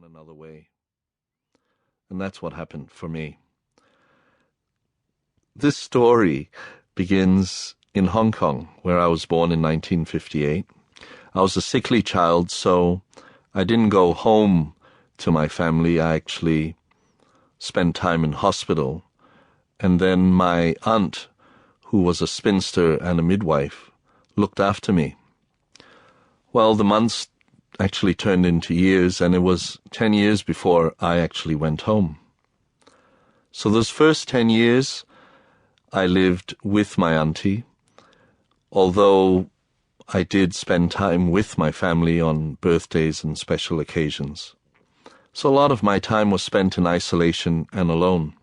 gone another way. And that's what happened for me. This story begins in Hong Kong, where I was born in 1958. I was a sickly child, so I didn't go home to my family. I actually spent time in hospital. And then my aunt, who was a spinster and a midwife, looked after me. Well, the months actually turned into years, and it was 10 years before I actually went home. So those first 10 years, I lived with my auntie, although I did spend time with my family on birthdays and special occasions. So a lot of my time was spent in isolation and alone.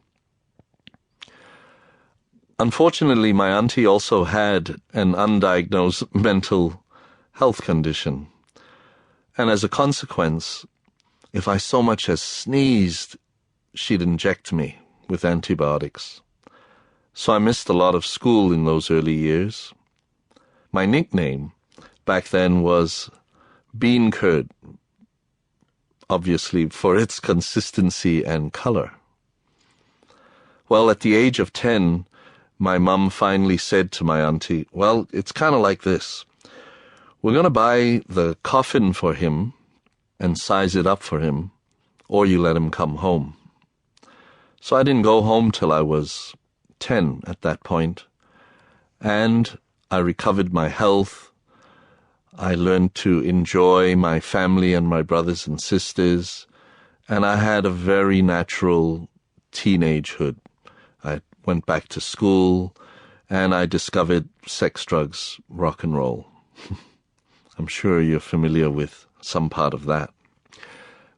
Unfortunately, my auntie also had an undiagnosed mental health condition. And as a consequence, if I so much as sneezed, she'd inject me with antibiotics. So I missed a lot of school in those early years. My nickname back then was Bean Curd, obviously for its consistency and color. Well, at the age of 10, my mum finally said to my auntie, well, it's kind of like this. We're going to buy the coffin for him and size it up for him, or you let him come home. So I didn't go home till I was 10 at that point, and I recovered my health. I learned to enjoy my family and my brothers and sisters, and I had a very natural teenagehood. I went back to school, and I discovered sex, drugs, rock and roll. I'm sure you're familiar with some part of that.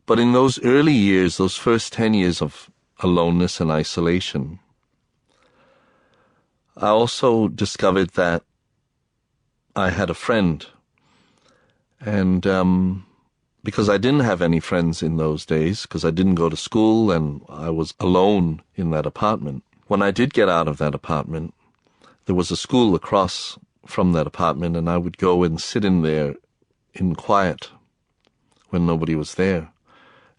But in those early years, those first 10 years of aloneness and isolation, I also discovered that I had a friend. And because I didn't have any friends in those days, because I didn't go to school and I was alone in that apartment, when I did get out of that apartment, there was a school across from that apartment, and I would go and sit in there in quiet when nobody was there.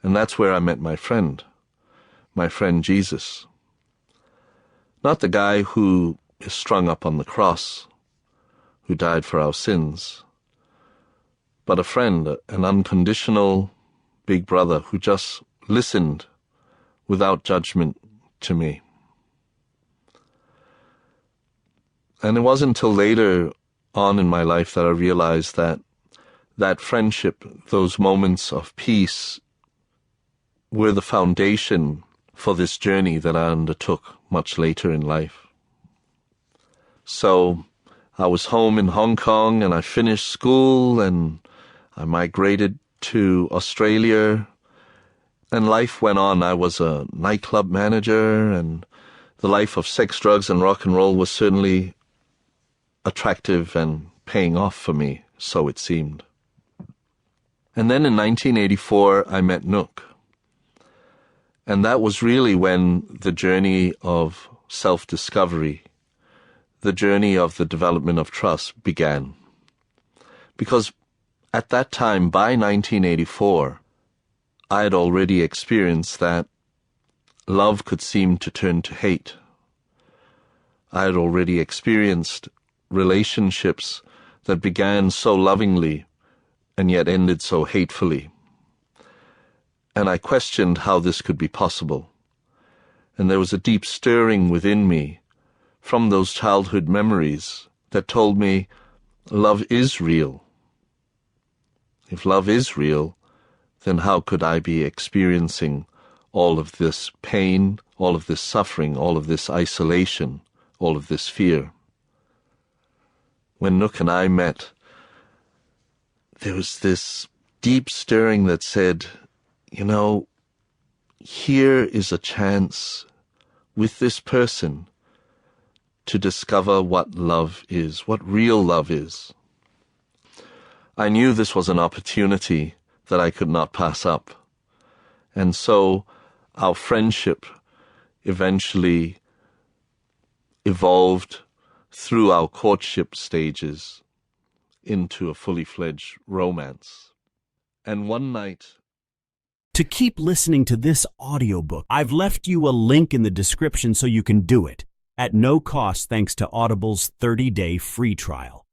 And that's where I met my friend Jesus. Not the guy who is strung up on the cross, who died for our sins, but a friend, an unconditional big brother who just listened without judgment to me. And it wasn't until later on in my life that I realized that that friendship, those moments of peace, were the foundation for this journey that I undertook much later in life. So I was home in Hong Kong, and I finished school, and I migrated to Australia, and life went on. I was a nightclub manager, and the life of sex, drugs, and rock and roll was certainly attractive and paying off for me, so it seemed. And then in 1984, I met Nouk. And that was really when the journey of self-discovery, the journey of the development of trust began. Because at that time, by 1984, I had already experienced that love could seem to turn to hate. I had already experienced relationships that began so lovingly and yet ended so hatefully. And I questioned how this could be possible. And there was a deep stirring within me from those childhood memories that told me love is real. If love is real, then how could I be experiencing all of this pain, all of this suffering, all of this isolation, all of this fear? When Nouk and I met, there was this deep stirring that said, you know, here is a chance with this person to discover what love is, what real love is. I knew this was an opportunity that I could not pass up. And so our friendship eventually evolved through our courtship stages into a fully fledged romance. And one night, To keep listening to this audiobook, I've left you a link in the description so you can do it at no cost thanks to Audible's 30-day free trial.